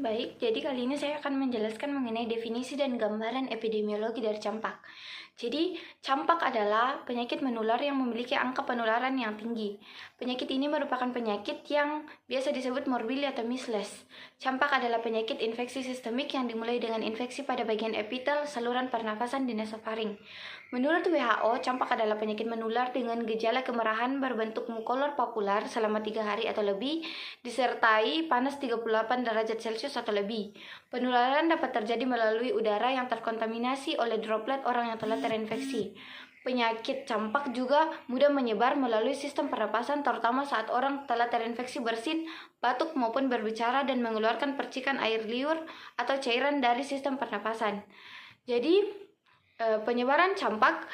Baik, jadi kali ini saya akan menjelaskan mengenai definisi dan gambaran epidemiologi dari campak. Jadi, campak adalah penyakit menular yang memiliki angka penularan yang tinggi. Penyakit ini merupakan penyakit yang biasa disebut morbilli atau measles. Campak adalah penyakit infeksi sistemik yang dimulai dengan infeksi pada bagian epitel saluran pernafasan di nasofaring. Menurut WHO, campak adalah penyakit menular dengan gejala kemerahan berbentuk mukolor papular selama 3 hari atau lebih, disertai panas 38 derajat Celcius atau lebih. Penularan dapat terjadi melalui udara yang terkontaminasi oleh droplet orang yang telah terinfeksi. Penyakit campak juga mudah menyebar melalui sistem pernapasan, terutama saat orang telah terinfeksi bersin, batuk maupun berbicara dan mengeluarkan percikan air liur atau cairan dari sistem pernapasan. Jadi, penyebaran campak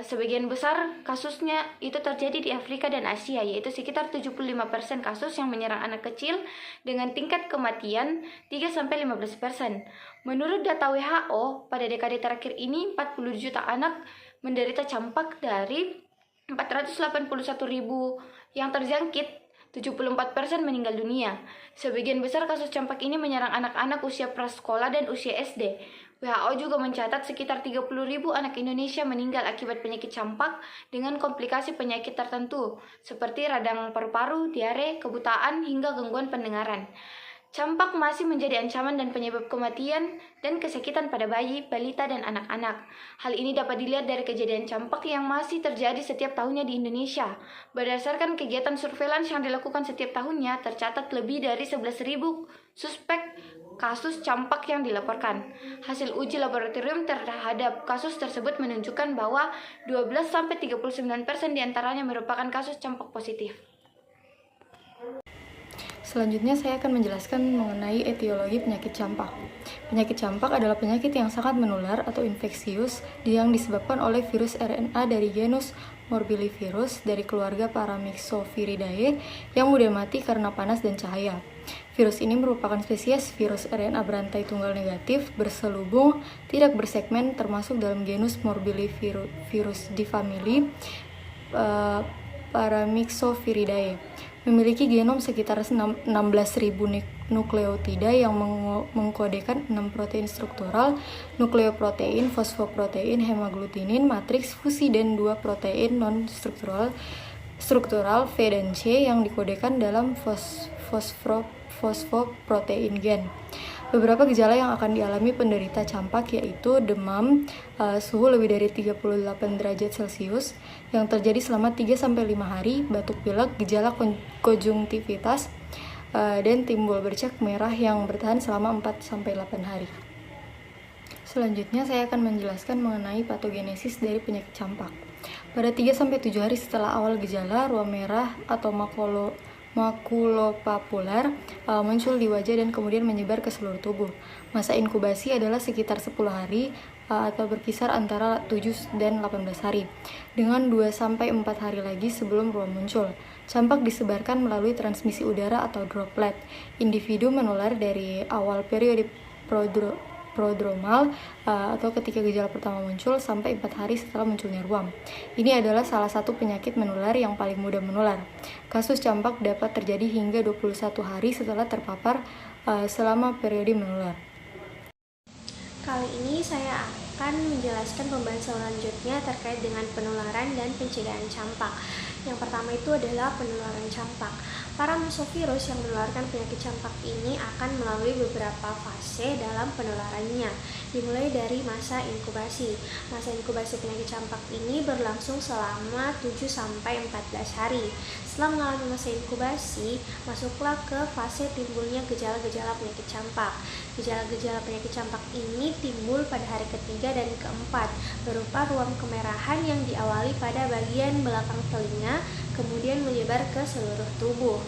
sebagian besar kasusnya itu terjadi di Afrika dan Asia, yaitu sekitar 75% kasus yang menyerang anak kecil dengan tingkat kematian 3-15%. Menurut data WHO, pada dekade terakhir ini 40 juta anak menderita campak. Dari 481.000 yang terjangkit, 74% meninggal dunia. Sebagian besar kasus campak ini menyerang anak-anak usia prasekolah dan usia SD. WHO juga mencatat sekitar 30.000 anak Indonesia meninggal akibat penyakit campak dengan komplikasi penyakit tertentu, seperti radang paru-paru, diare, kebutaan, hingga gangguan pendengaran. Campak masih menjadi ancaman dan penyebab kematian dan kesakitan pada bayi, balita, dan anak-anak. Hal ini dapat dilihat dari kejadian campak yang masih terjadi setiap tahunnya di Indonesia. Berdasarkan kegiatan surveillance yang dilakukan setiap tahunnya, tercatat lebih dari 11.000 suspek kasus campak yang dilaporkan. Hasil uji laboratorium terhadap kasus tersebut menunjukkan bahwa 12-39% diantaranya merupakan kasus campak positif. Selanjutnya saya akan menjelaskan mengenai etiologi penyakit campak. Penyakit campak adalah penyakit yang sangat menular atau infeksius yang disebabkan oleh virus RNA dari genus Morbillivirus dari keluarga Paramyxoviridae yang mudah mati karena panas dan cahaya. Virus ini merupakan spesies virus RNA berantai tunggal negatif, berselubung, tidak bersegmen, termasuk dalam genus Morbillivirus di famili Paramyxoviridae. Memiliki genom sekitar 16.000 nukleotida yang mengkodekan 6 protein struktural, nukleoprotein, fosfoprotein, hemaglutinin, matriks fusi, dan 2 protein non-struktural V dan C yang dikodekan dalam fosfoprotein gen. Beberapa gejala yang akan dialami penderita campak yaitu demam, suhu lebih dari 38 derajat Celcius yang terjadi selama 3-5 hari, batuk pilek, gejala konjungtivitas, dan timbul bercak merah yang bertahan selama 4-8 hari. Selanjutnya saya akan menjelaskan mengenai patogenesis dari penyakit campak. Pada 3-7 hari setelah awal gejala, ruam merah atau makulopapular muncul di wajah dan kemudian menyebar ke seluruh tubuh. Masa inkubasi adalah sekitar 10 hari atau berkisar antara 7 dan 18 hari, dengan 2-4 hari lagi sebelum ruam muncul. Campak disebarkan melalui transmisi udara atau droplet. Individu menular dari awal periode prodromal atau ketika gejala pertama muncul sampai 4 hari setelah munculnya ruam. Ini adalah salah satu penyakit menular yang paling mudah menular. Kasus campak dapat terjadi hingga 21 hari setelah terpapar selama periode menular. Kali ini saya akan menjelaskan pembahasan selanjutnya terkait dengan penularan dan pencegahan campak. Yang pertama itu adalah penularan campak. Paramyxovirus yang menularkan penyakit campak ini akan melalui beberapa fase dalam penularannya, dimulai dari masa inkubasi. Masa inkubasi penyakit campak ini berlangsung selama 7-14 hari. Setelah mengalami masa inkubasi, masuklah ke fase timbulnya gejala-gejala penyakit campak. Gejala-gejala penyakit campak ini timbul pada hari ketiga dan keempat, berupa ruam kemerahan yang diawali pada bagian belakang telinga, kemudian menyebar ke seluruh tubuh.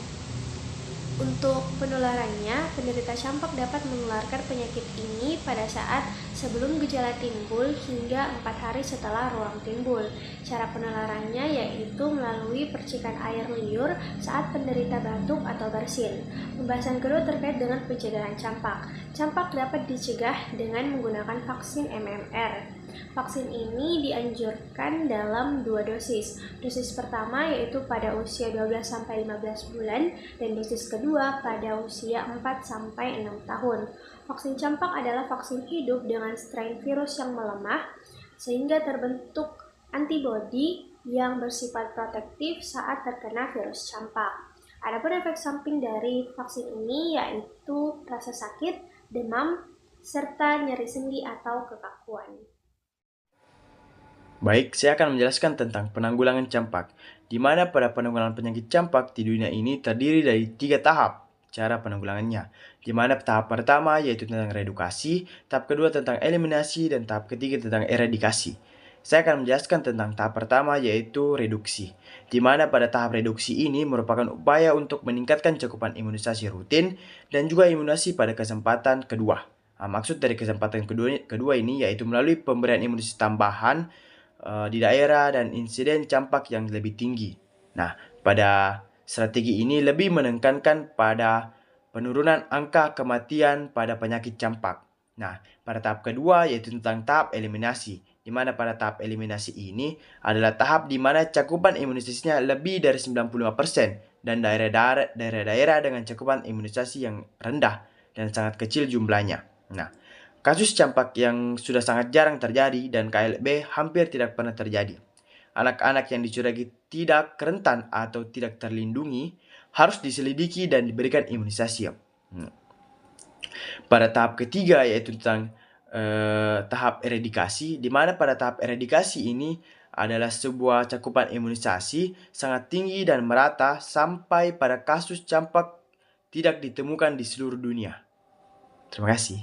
Untuk penularannya, penderita campak dapat menularkan penyakit ini pada saat sebelum gejala timbul hingga 4 hari setelah ruam timbul. Cara penularannya yaitu melalui percikan air liur saat penderita batuk atau bersin. Pembahasan kedua terkait dengan pencegahan campak. Campak dapat dicegah dengan menggunakan vaksin MMR. Vaksin ini dianjurkan dalam 2 dosis. Dosis pertama yaitu pada usia 12-15 bulan dan dosis kedua pada usia 4-6 tahun. Vaksin campak adalah vaksin hidup dengan strain virus yang melemah sehingga terbentuk antibodi yang bersifat protektif saat terkena virus campak. Adapun efek samping dari vaksin ini yaitu rasa sakit, demam, serta nyeri sendi atau kekakuan. Baik, saya akan menjelaskan tentang penanggulangan campak, di mana pada penanggulangan penyakit campak di dunia ini terdiri dari 3 tahap cara penanggulangannya, di mana tahap pertama yaitu tentang reedukasi, tahap kedua tentang eliminasi, dan tahap ketiga tentang eradikasi. Saya akan menjelaskan tentang tahap pertama yaitu reduksi, di mana pada tahap reduksi ini merupakan upaya untuk meningkatkan cakupan imunisasi rutin dan juga imunisasi pada kesempatan kedua. Maksud dari kesempatan kedua ini yaitu melalui pemberian imunisasi tambahan di daerah dan insiden campak yang lebih tinggi. Nah, pada strategi ini lebih menekankan pada penurunan angka kematian pada penyakit campak. Nah, pada tahap kedua yaitu tentang tahap eliminasi, di mana pada tahap eliminasi ini adalah tahap di mana cakupan imunisasinya lebih dari 95% dan daerah-daerah dengan cakupan imunisasi yang rendah dan sangat kecil jumlahnya. Nah, kasus campak yang sudah sangat jarang terjadi dan KLB hampir tidak pernah terjadi. Anak-anak yang dicurigai tidak rentan atau tidak terlindungi harus diselidiki dan diberikan imunisasi. Pada tahap ketiga yaitu tentang tahap eradikasi, di mana pada tahap eradikasi ini adalah sebuah cakupan imunisasi sangat tinggi dan merata sampai pada kasus campak tidak ditemukan di seluruh dunia. Terima kasih.